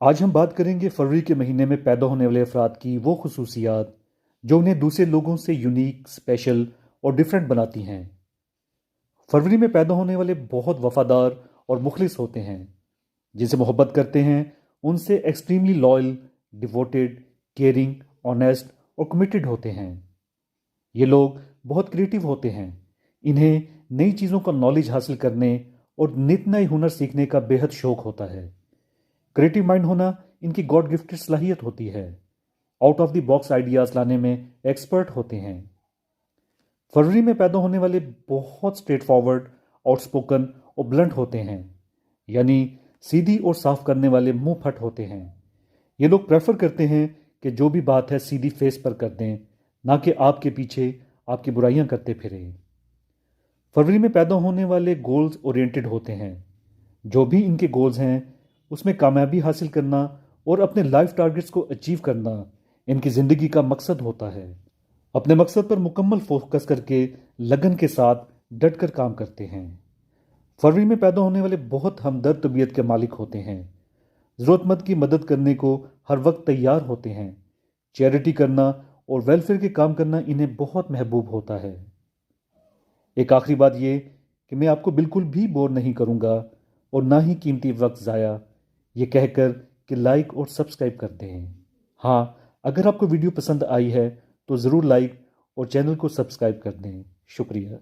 आज हम बात करेंगे फरवरी के महीने में पैदा होने वाले अफराद की वो खसूसियात जो उन्हें दूसरे लोगों से यूनिक, स्पेशल और डिफरेंट बनाती हैं। फरवरी में पैदा होने वाले बहुत वफादार और मुखलिस होते हैं, जिनसे मोहब्बत करते हैं, उनसे extremely loyal, devoted, caring, honest और कमिटेड होते हैं। ये लोग बहुत क्रिएटिव होते हैं। इन्हें नई चीज़ों का नॉलेज हासिल करने और नित नए हुनर सीखने का बेहद शौक होता है। क्रिएटिव माइंड होना इनकी गॉड गिफ्टेड सलाहियत होती है। Out of the box ideas लाने में एक्सपर्ट होते हैं। फरवरी में पैदा होने वाले बहुत स्ट्रेट फॉरवर्ड, आउटस्पोकन और ब्लंट होते हैं, यानी सीधी और साफ करने वाले मुंह फट होते हैं। ये लोग प्रेफर करते हैं कि जो भी बात है सीधी फेस पर कर दें, ना कि आपके पीछे आपकी बुराइयां करते फिरे। फरवरी में पैदा होने वाले गोल्स ओरिएंटेड होते हैं। जो भी इनके गोल्स हैं उसमें कामयाबी हासिल करना और अपने लाइफ टारगेट्स को अचीव करना इनकी ज़िंदगी का मकसद होता है। अपने मकसद पर मुकम्मल फोकस करके लगन के साथ डट कर काम करते हैं। फरवरी में पैदा होने वाले बहुत हमदर्द तबीयत के मालिक होते हैं। ज़रूरतमंद की मदद करने को हर वक्त तैयार होते हैं। चैरिटी करना और वेलफेयर के काम करना इन्हें बहुत महबूब होता है। एक आखिरी बात ये कि मैं आपको बिल्कुल भी बोर नहीं करूँगा और ना ही कीमती वक्त ज़ाया, ये कहकर कि लाइक और सब्सक्राइब कर दें। हाँ, अगर आपको वीडियो पसंद आई है तो ज़रूर लाइक और चैनल को सब्सक्राइब कर दें। शुक्रिया।